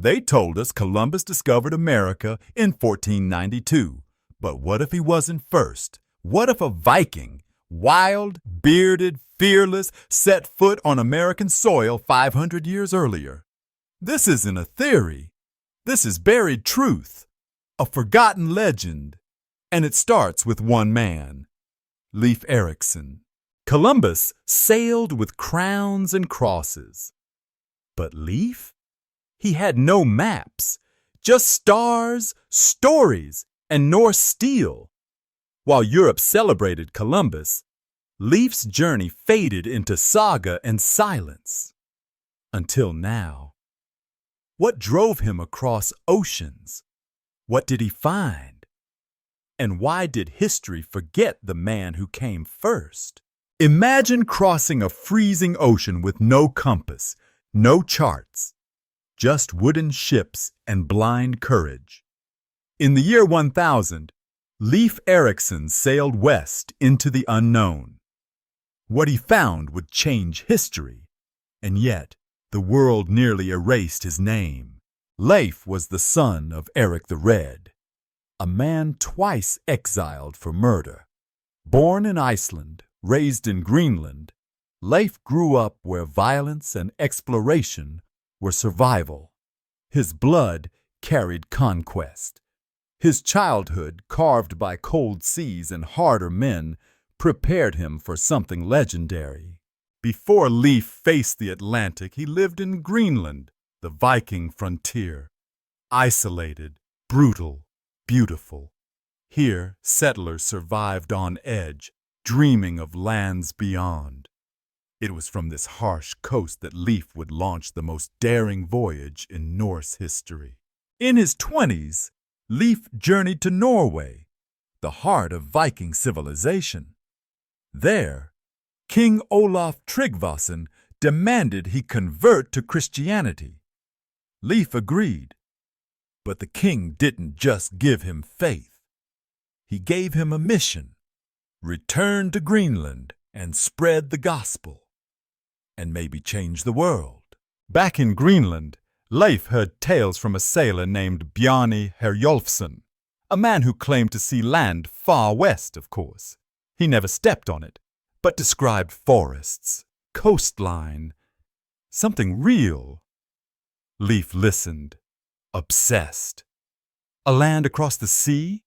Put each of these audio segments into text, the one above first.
They told us Columbus discovered America in 1492. But what if he wasn't first? What if a Viking, wild, bearded, fearless, set foot on American soil 500 years earlier? This isn't a theory. This is buried truth, a forgotten legend. And it starts with one man, Leif Erikson. Columbus sailed with crowns and crosses. But Leif? He had no maps, just stars, stories, and Norse steel. While Europe celebrated Columbus, Leif's journey faded into saga and silence. Until now. What drove him across oceans? What did he find? And why did history forget the man who came first? Imagine crossing a freezing ocean with no compass, no charts, just wooden ships and blind courage. In the year 1000, Leif Erikson sailed west into the unknown. What he found would change history, and yet the world nearly erased his name. Leif was the son of Eric the Red, a man twice exiled for murder. Born in Iceland, raised in Greenland, Leif grew up where violence and exploration were survival. His blood carried conquest. His childhood, carved by cold seas and harder men, prepared him for something legendary. Before Leif faced the Atlantic, he lived in Greenland, the Viking frontier. Isolated, brutal, beautiful. Here, settlers survived on edge, dreaming of lands beyond. It was from this harsh coast that Leif would launch the most daring voyage in Norse history. In his 20s, Leif journeyed to Norway, the heart of Viking civilization. There, King Olaf Tryggvason demanded he convert to Christianity. Leif agreed, but the king didn't just give him faith. He gave him a mission: return to Greenland and spread the gospel, and maybe change the world. Back in Greenland, Leif heard tales from a sailor named Bjarni Herjolfsson, a man who claimed to see land far west, of course. He never stepped on it, but described forests, coastline, something real. Leif listened, obsessed. A land across the sea?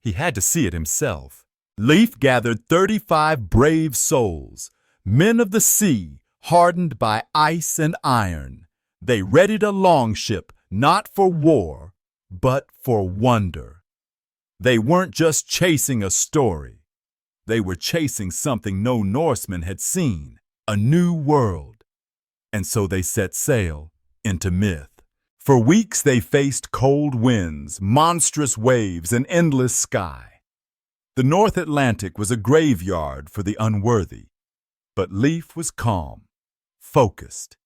He had to see it himself. Leif gathered 35 brave souls, men of the sea, hardened by ice and iron. They readied a longship, not for war, but for wonder. They weren't just chasing a story. They were chasing something no Norseman had seen, a new world. And so they set sail into myth. For weeks they faced cold winds, monstrous waves, and endless sky. The North Atlantic was a graveyard for the unworthy. But Leif was calm, focused.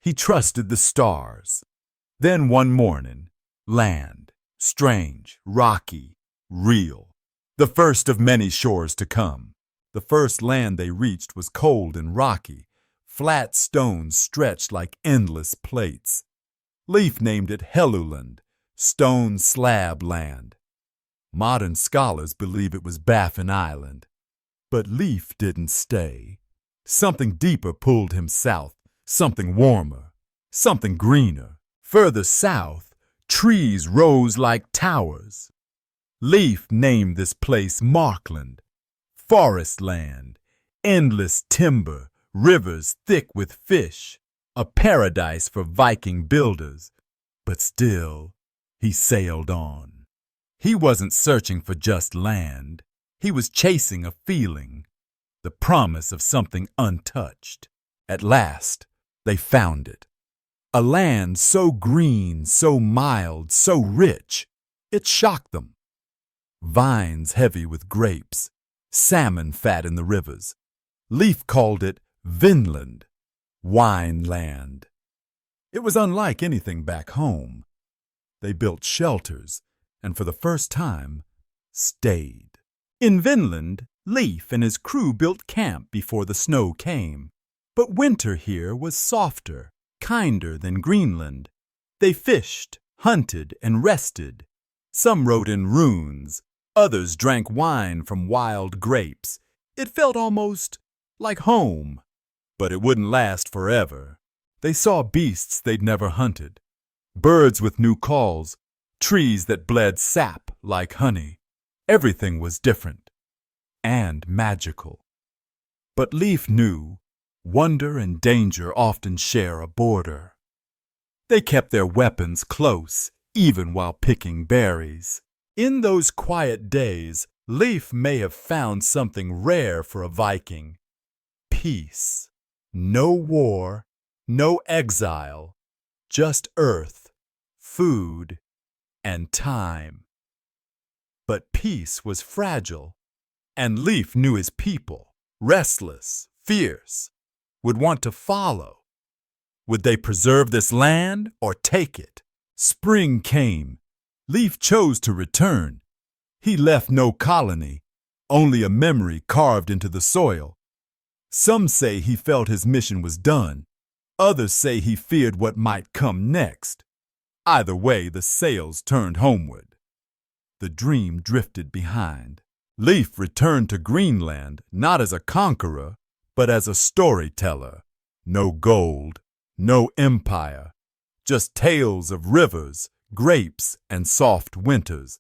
He trusted the stars. Then one morning, land, strange, rocky, real. The first of many shores to come. The first land they reached was cold and rocky. Flat stones stretched like endless plates. Leif named it Helluland, stone slab land. Modern scholars believe it was Baffin Island. But Leif didn't stay. Something deeper pulled him south, something warmer, something greener. Further south, trees rose like towers. Leif named this place Markland, forest land, endless timber, rivers thick with fish, a paradise for Viking builders. But still, he sailed on. He wasn't searching for just land. He was chasing a feeling, the promise of something untouched. At last, they found it. A land so green, so mild, so rich, it shocked them. Vines heavy with grapes, salmon fat in the rivers. Leif called it Vinland, wine land. It was unlike anything back home. They built shelters, and for the first time, stayed. In Vinland, Leif and his crew built camp before the snow came. But winter here was softer, kinder than Greenland. They fished, hunted, and rested. Some wrote in runes, others drank wine from wild grapes. It felt almost like home, but it wouldn't last forever. They saw beasts they'd never hunted, birds with new calls, trees that bled sap like honey. Everything was different and magical. But Leif knew wonder and danger often share a border. They kept their weapons close, even while picking berries. In those quiet days, Leif may have found something rare for a Viking. Peace. No war, no exile, just earth, food, and time. But peace was fragile, and Leif knew his people, restless, fierce, would want to follow. Would they preserve this land or take it? Spring came. Leif chose to return. He left no colony, only a memory carved into the soil. Some say he felt his mission was done. Others say he feared what might come next. Either way, the sails turned homeward. The dream drifted behind. Leif returned to Greenland not as a conqueror, but as a storyteller. No gold, no empire, just tales of rivers, grapes, and soft winters.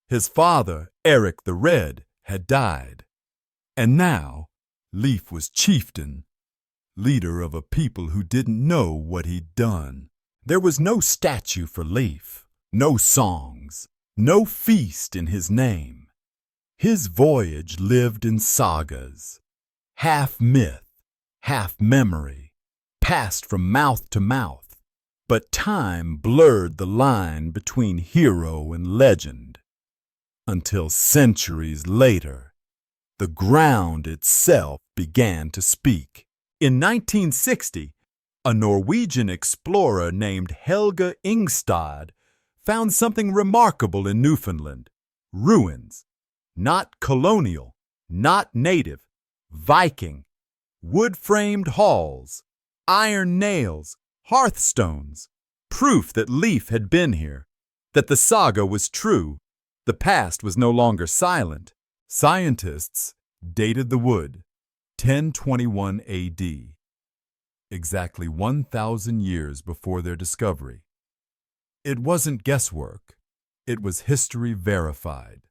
His father, Eric the Red, had died. And now, Leif was chieftain, leader of a people who didn't know what he'd done. There was no statue for Leif, no songs, no feast in his name. His voyage lived in sagas, half myth, half memory, passed from mouth to mouth. But time blurred the line between hero and legend, until centuries later, the ground itself began to speak. In 1960, a Norwegian explorer named Helge Ingstad found something remarkable in Newfoundland. Ruins, not colonial, not native, Viking, wood-framed halls, iron nails, hearthstones, proof that Leif had been here, that the saga was true, the past was no longer silent. Scientists dated the wood 1021 AD, exactly 1,000 years before their discovery. It wasn't guesswork, it was history verified.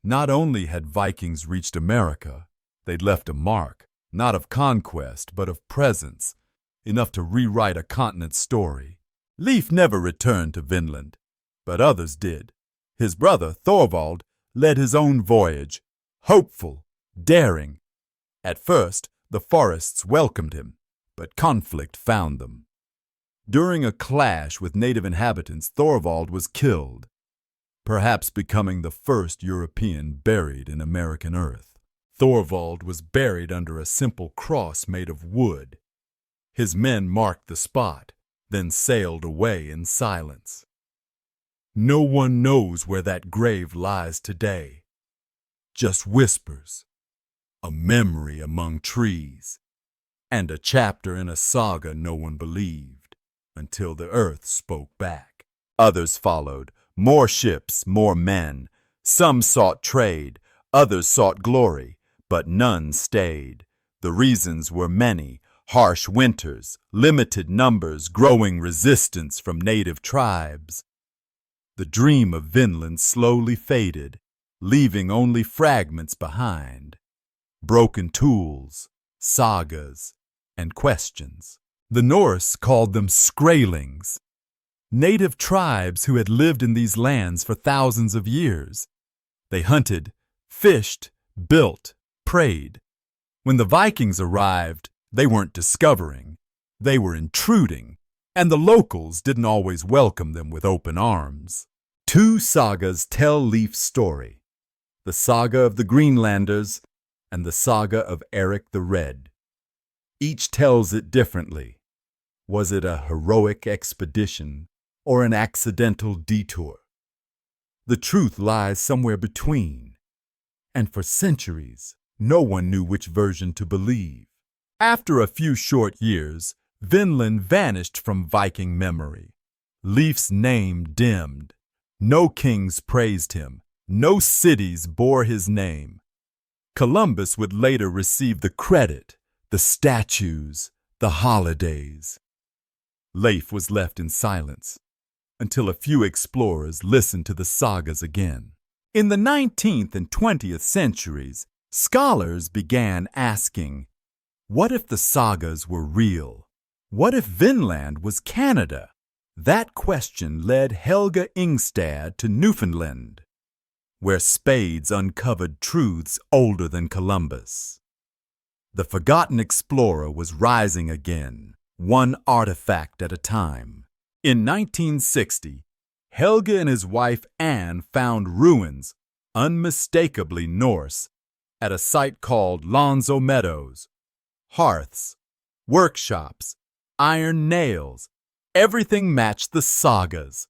Not only had Vikings reached America, they'd left a mark, not of conquest, but of presence, enough to rewrite a continent's story. Leif never returned to Vinland, but others did. His brother, Thorvald, led his own voyage, hopeful, daring. At first, the forests welcomed him, but conflict found them. During a clash with native inhabitants, Thorvald was killed, perhaps becoming the first European buried in American earth. Thorvald was buried under a simple cross made of wood. His men marked the spot, then sailed away in silence. No one knows where that grave lies today. Just whispers, a memory among trees, and a chapter in a saga no one believed, until the earth spoke back. Others followed, more ships, more men. Some sought trade, others sought glory, but none stayed. The reasons were many: harsh winters, limited numbers, growing resistance from native tribes. The dream of Vinland slowly faded, leaving only fragments behind. Broken tools, sagas, and questions. The Norse called them Skraelings, native tribes who had lived in these lands for thousands of years. They hunted, fished, built, prayed. When the Vikings arrived, they weren't discovering, they were intruding, and the locals didn't always welcome them with open arms. Two sagas tell Leif's story: the saga of the Greenlanders and the saga of Eric the Red. Each tells it differently. Was it a heroic expedition or an accidental detour? The truth lies somewhere between, and for centuries, no one knew which version to believe. After a few short years, Vinland vanished from Viking memory. Leif's name dimmed. No kings praised him. No cities bore his name. Columbus would later receive the credit, the statues, the holidays. Leif was left in silence until a few explorers listened to the sagas again. In the 19th and 20th centuries, scholars began asking, what if the sagas were real? What if Vinland was Canada? That question led Helga Ingstad to Newfoundland, where spades uncovered truths older than Columbus. The forgotten explorer was rising again, one artifact at a time. In 1960, Helga and his wife Anne found ruins, unmistakably Norse, at a site called Lonzo Meadows. Hearths, workshops, iron nails, everything matched the sagas.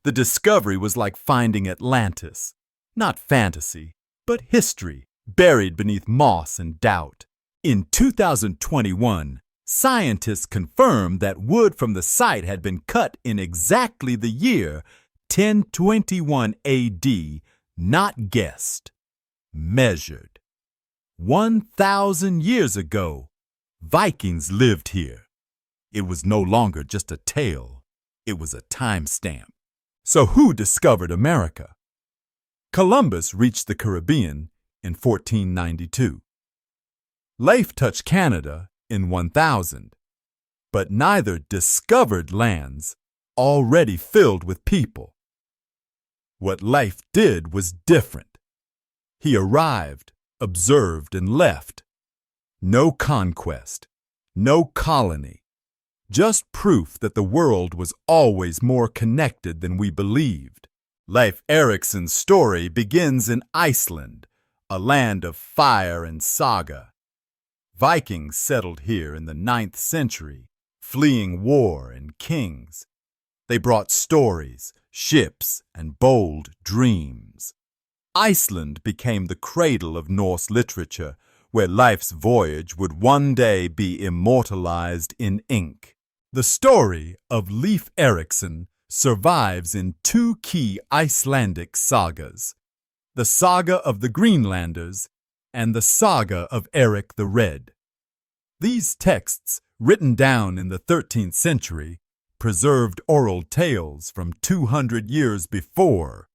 The discovery was like finding Atlantis. Not fantasy, but history, buried beneath moss and doubt. In 2021, scientists confirmed that wood from the site had been cut in exactly the year 1021 AD, not guessed, measured. 1,000 years ago, Vikings lived here. It was no longer just a tale, it was a timestamp. So who discovered America? Columbus reached the Caribbean in 1492. Leif touched Canada in 1000, but neither discovered lands already filled with people. What Leif did was different. He arrived, observed, and left. No conquest, no colony, just proof that the world was always more connected than we believed. Leif Erikson's story begins in Iceland, a land of fire and saga. Vikings settled here in the 9th century, fleeing war and kings. They brought stories, ships, and bold dreams. Iceland became the cradle of Norse literature, where Leif's voyage would one day be immortalized in ink. The story of Leif Erikson survives in two key Icelandic sagas, the Saga of the Greenlanders and the Saga of Eric the Red. These texts, written down in the 13th century, preserved oral tales from 200 years before,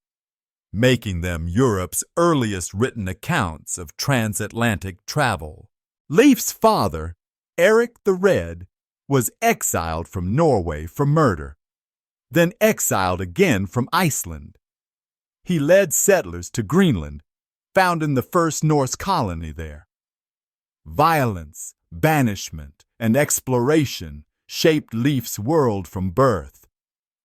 making them Europe's earliest written accounts of transatlantic travel. Leif's father, Eric the Red, was exiled from Norway for murder, then exiled again from Iceland. He led settlers to Greenland, founding the first Norse colony there. Violence, banishment, and exploration shaped Leif's world from birth,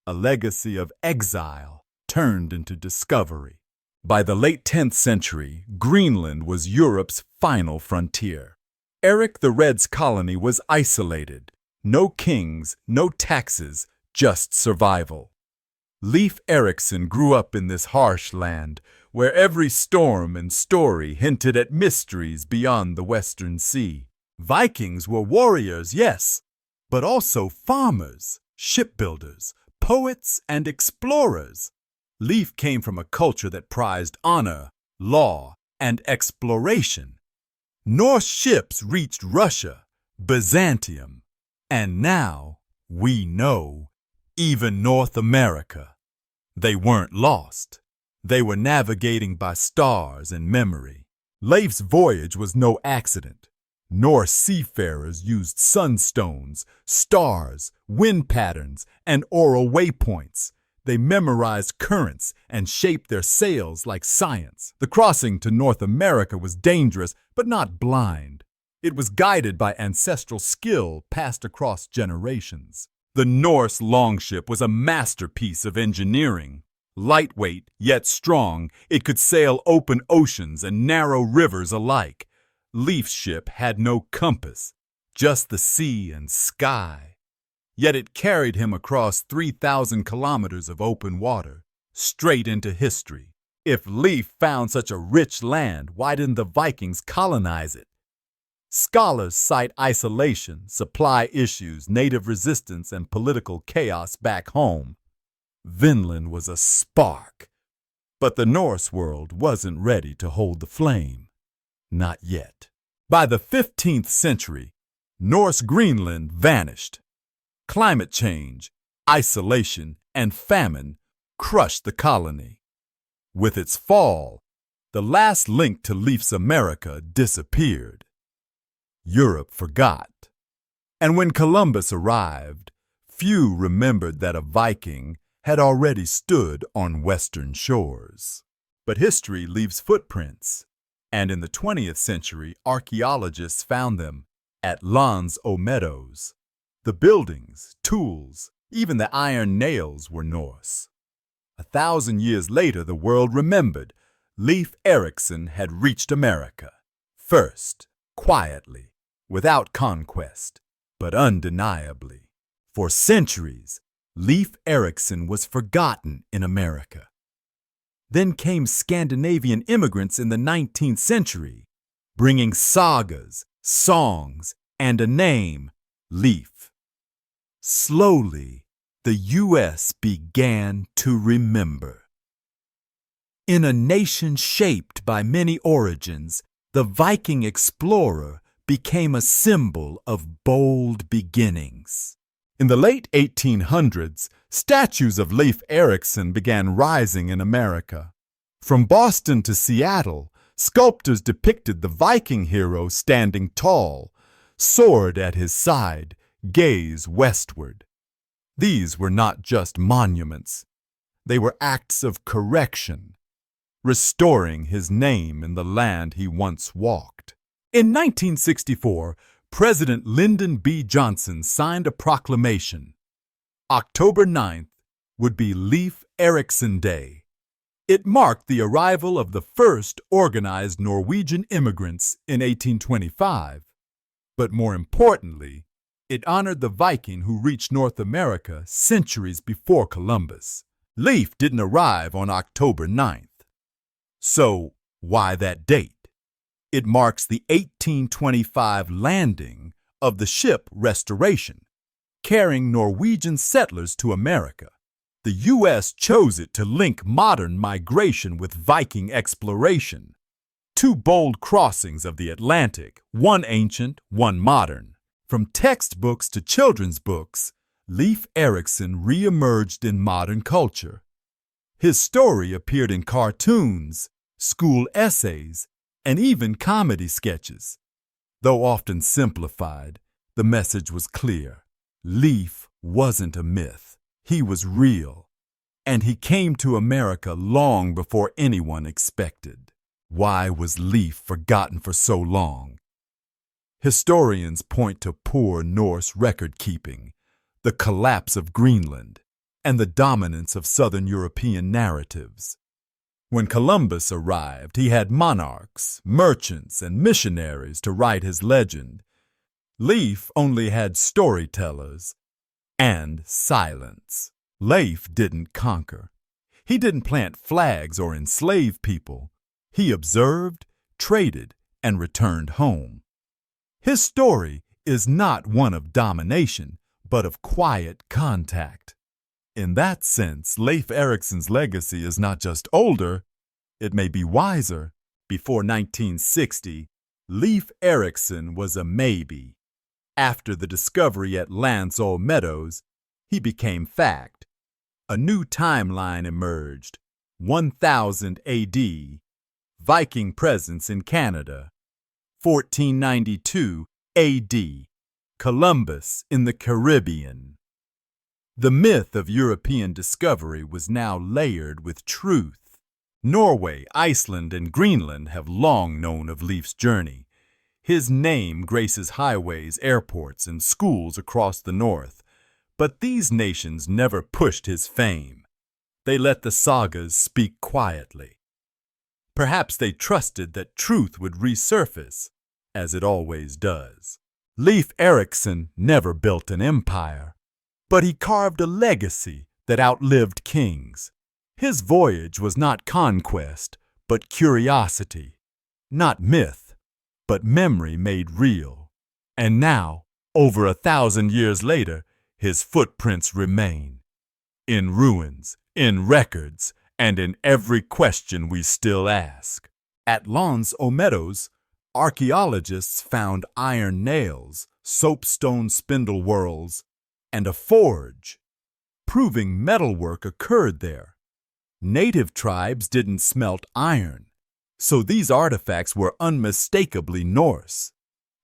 a legacy of exile turned into discovery. By the late 10th century, Greenland was Europe's final frontier. Eric the Red's colony was isolated. No kings, no taxes, just survival. Leif Erikson grew up in this harsh land, where every storm and story hinted at mysteries beyond the Western Sea. Vikings were warriors, yes, but also farmers, shipbuilders, poets, and explorers. Leif came from a culture that prized honor, law, and exploration. Norse ships reached Russia, Byzantium, and now, we know, even North America. They weren't lost. They were navigating by stars and memory. Leif's voyage was no accident. Norse seafarers used sunstones, stars, wind patterns, and oral waypoints. They memorized currents and shaped their sails like science. The crossing to North America was dangerous, but not blind. It was guided by ancestral skill passed across generations. The Norse longship was a masterpiece of engineering. Lightweight, yet strong, it could sail open oceans and narrow rivers alike. Leif's ship had no compass, just the sea and sky. Yet it carried him across 3,000 kilometers of open water, straight into history. If Leif found such a rich land, why didn't the Vikings colonize it? Scholars cite isolation, supply issues, native resistance, and political chaos back home. Vinland was a spark, but the Norse world wasn't ready to hold the flame. Not yet. By the 15th century, Norse Greenland vanished. Climate change, isolation, and famine crushed the colony. With its fall, the last link to Leif's America disappeared. Europe forgot. And when Columbus arrived, few remembered that a Viking had already stood on western shores. But history leaves footprints, and in the 20th century, archaeologists found them at Lons o Meadows. The buildings, tools, even the iron nails were Norse. 1,000 years later, the world remembered Leif Erikson had reached America. First, quietly, without conquest, but undeniably. For centuries, Leif Erikson was forgotten in America. Then came Scandinavian immigrants in the 19th century, bringing sagas, songs, and a name, Leif. Slowly, the U.S. began to remember. In a nation shaped by many origins, the Viking explorer became a symbol of bold beginnings. In the late 1800s, statues of Leif Erikson began rising in America. From Boston to Seattle, sculptors depicted the Viking hero standing tall, sword at his side, gaze westward. These were not just monuments. They were acts of correction, restoring his name in the land he once walked. In 1964, President Lyndon B. Johnson signed a proclamation. October 9th would be Leif Erikson Day. It marked the arrival of the first organized Norwegian immigrants in 1825. But more importantly, it honored the Viking who reached North America centuries before Columbus. Leif didn't arrive on October 9th. So, why that date? It marks the 1825 landing of the ship Restoration, carrying Norwegian settlers to America. The U.S. chose it to link modern migration with Viking exploration. Two bold crossings of the Atlantic, one ancient, one modern. From textbooks to children's books, Leif Erikson re-emerged in modern culture. His story appeared in cartoons, school essays, and even comedy sketches. Though often simplified, the message was clear. Leif wasn't a myth. He was real. And he came to America long before anyone expected. Why was Leif forgotten for so long? Historians point to poor Norse record-keeping, the collapse of Greenland, and the dominance of Southern European narratives. When Columbus arrived, he had monarchs, merchants, and missionaries to write his legend. Leif only had storytellers and silence. Leif didn't conquer. He didn't plant flags or enslave people. He observed, traded, and returned home. His story is not one of domination, but of quiet contact. In that sense, Leif Erikson's legacy is not just older, it may be wiser. Before 1960, Leif Erikson was a maybe. After the discovery at Lons o Meadows, he became fact. A new timeline emerged, 1000 AD, Viking presence in Canada. 1492 AD, Columbus in the Caribbean. The myth of European discovery was now layered with truth. Norway, Iceland, and Greenland have long known of Leif's journey. His name graces highways, airports, and schools across the north. But these nations never pushed his fame. They let the sagas speak quietly. Perhaps they trusted that truth would resurface, as it always does. Leif Erikson never built an empire, but he carved a legacy that outlived kings. His voyage was not conquest, but curiosity. Not myth, but memory made real. And now, over 1,000 years later, his footprints remain. in ruins, in records, and in every question we still ask. At Lons Meadows, archaeologists found iron nails, soapstone spindle whorls, and a forge, proving metalwork occurred there. Native tribes didn't smelt iron, so these artifacts were unmistakably Norse.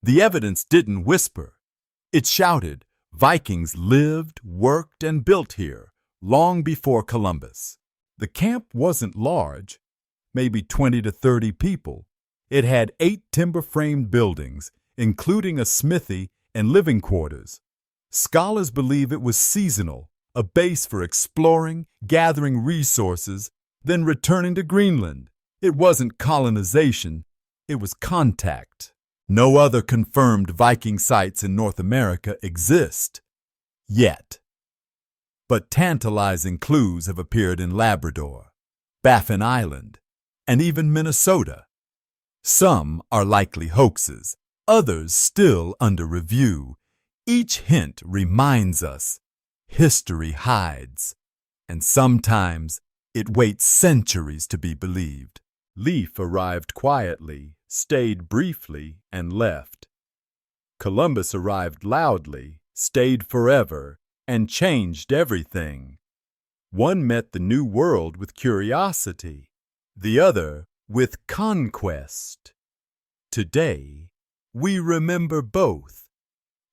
The evidence didn't whisper. It shouted, Vikings lived, worked, and built here long before Columbus. The camp wasn't large, maybe 20 to 30 people. It had 8 timber-framed buildings, including a smithy and living quarters. Scholars believe it was seasonal, a base for exploring, gathering resources, then returning to Greenland. It wasn't colonization, it was contact. No other confirmed Viking sites in North America exist, yet. But tantalizing clues have appeared in Labrador, Baffin Island, and even Minnesota. Some are likely hoaxes, others still under review. Each hint reminds us history hides, and sometimes it waits centuries to be believed. Leif arrived quietly, stayed briefly, and left. Columbus arrived loudly, stayed forever, and changed everything. One met the New World with curiosity, the other with conquest. Today, we remember both,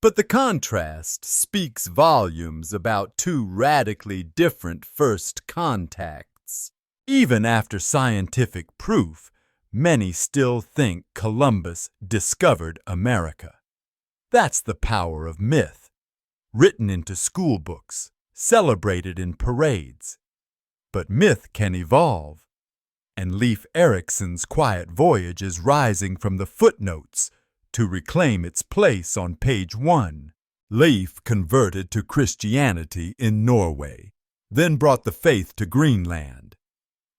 but the contrast speaks volumes about two radically different first contacts. Even after scientific proof, many still think Columbus discovered America. That's the power of myth, written into school books, celebrated in parades. But myth can evolve, and Leif Erikson's quiet voyage is rising from the footnotes to reclaim its place on page 1. Leif converted to Christianity in Norway, then brought the faith to Greenland.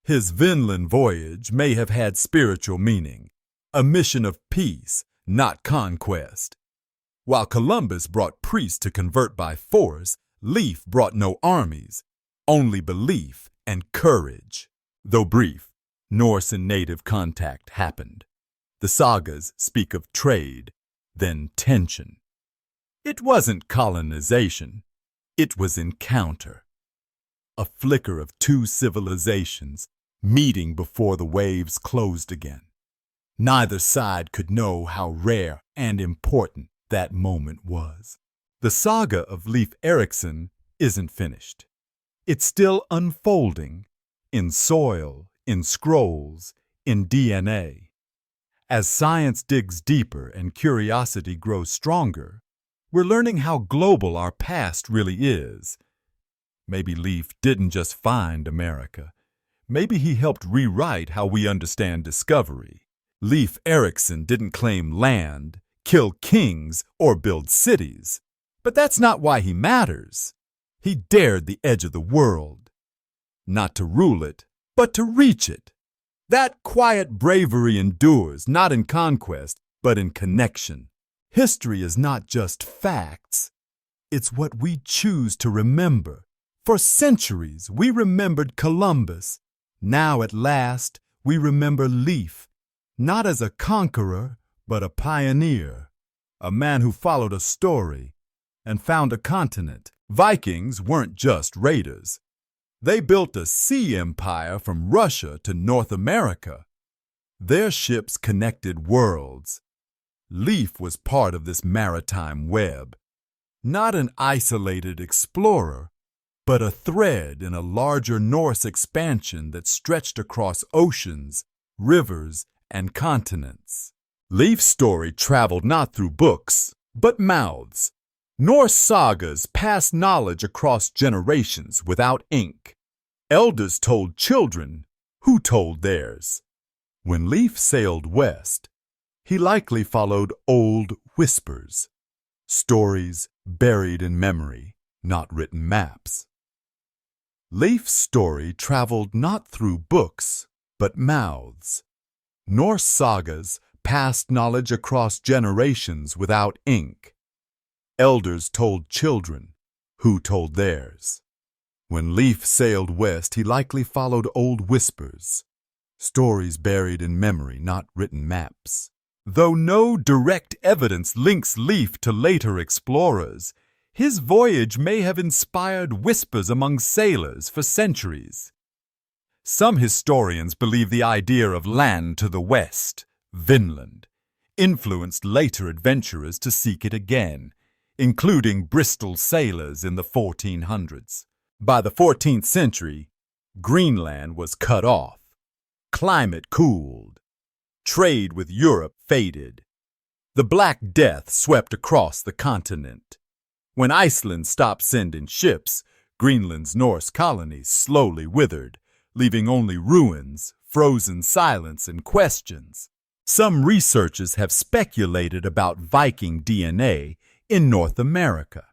His Vinland voyage may have had spiritual meaning, a mission of peace, not conquest. While Columbus brought priests to convert by force, Leif brought no armies, only belief and courage. Though brief, Norse and native contact happened. The sagas speak of trade, then tension. It wasn't colonization, it was encounter. A flicker of two civilizations meeting before the waves closed again. Neither side could know how rare and important that moment was. The saga of Leif Erikson isn't finished. It's still unfolding in soil, in scrolls, in DNA. As science digs deeper and curiosity grows stronger, we're learning how global our past really is. Maybe Leif didn't just find America. Maybe he helped rewrite how we understand discovery. Leif Erikson didn't claim land, kill kings, or build cities. But that's not why he matters. He dared the edge of the world. Not to rule it, but to reach it. That quiet bravery endures, not in conquest, but in connection. History is not just facts. It's what we choose to remember. For centuries, we remembered Columbus. Now, at last, we remember Leif, not as a conqueror, but a pioneer, a man who followed a story and found a continent. Vikings weren't just raiders. They built a sea empire from Russia to North America. Their ships connected worlds. Leif was part of this maritime web, not an isolated explorer, but a thread in a larger Norse expansion that stretched across oceans, rivers, and continents. Leif's story traveled not through books, but mouths. Norse sagas passed knowledge across generations without ink. Elders told children, who told theirs. When Leif sailed west, he likely followed old whispers, stories buried in memory, not written maps. Leif's story traveled not through books, but mouths. Norse sagas passed knowledge across generations without ink. Elders told children, who told theirs. When Leif sailed west, he likely followed old whispers, stories buried in memory, not written maps. Though no direct evidence links Leif to later explorers, his voyage may have inspired whispers among sailors for centuries. Some historians believe the idea of land to the west, Vinland, influenced later adventurers to seek it again, including Bristol sailors in the 1400s. By the 14th century, Greenland was cut off, climate cooled, trade with Europe faded. The Black Death swept across the continent. When Iceland stopped sending ships, Greenland's Norse colonies slowly withered, leaving only ruins, frozen silence, and questions. Some researchers have speculated about Viking DNA in North America.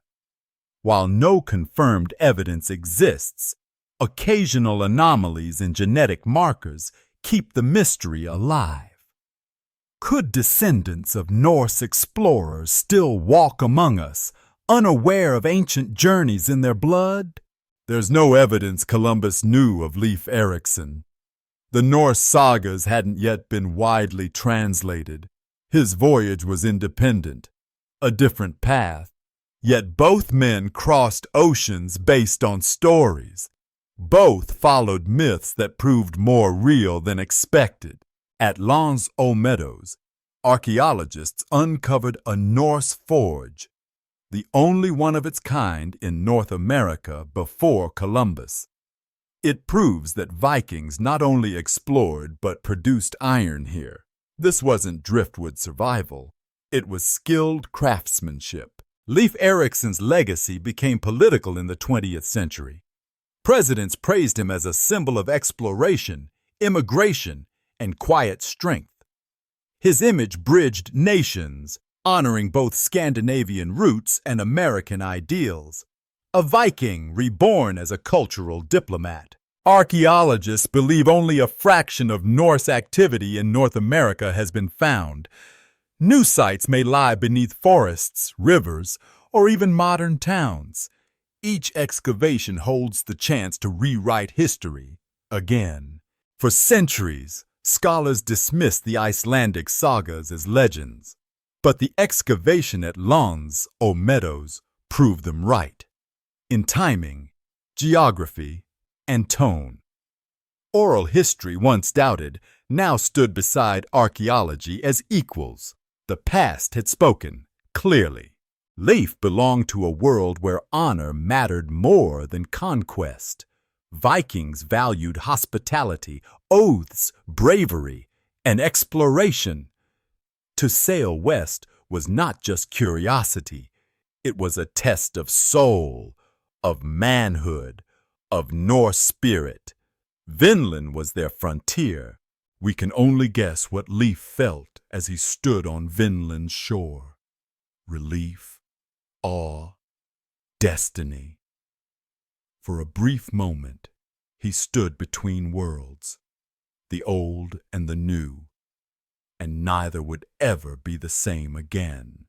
While no confirmed evidence exists, occasional anomalies in genetic markers keep the mystery alive. Could descendants of Norse explorers still walk among us, unaware of ancient journeys in their blood? There's no evidence Columbus knew of Leif Erikson. The Norse sagas hadn't yet been widely translated. His voyage was independent, a different path. Yet both men crossed oceans based on stories. Both followed myths that proved more real than expected. At Lons Meadows, archaeologists uncovered a Norse forge, the only one of its kind in North America before Columbus. It proves that Vikings not only explored but produced iron here. This wasn't driftwood survival. It was skilled craftsmanship. Leif Erikson's legacy became political in the 20th century. Presidents praised him as a symbol of exploration, immigration, and quiet strength. His image bridged nations, honoring both Scandinavian roots and American ideals. A Viking reborn as a cultural diplomat. Archaeologists believe only a fraction of Norse activity in North America has been found. New sites may lie beneath forests, rivers, or even modern towns. Each excavation holds the chance to rewrite history again. For centuries, scholars dismissed the Icelandic sagas as legends, but the excavation at Lons Meadows proved them right. In timing, geography, and tone. Oral history, once doubted, now stood beside archaeology as equals. The past had spoken, clearly. Leif belonged to a world where honor mattered more than conquest. Vikings valued hospitality, oaths, bravery, and exploration. To sail west was not just curiosity. It was a test of soul, of manhood, of Norse spirit. Vinland was their frontier. We can only guess what Leif felt as he stood on Vinland's shore. Relief, awe, destiny. For a brief moment, he stood between worlds, the old and the new, and neither would ever be the same again.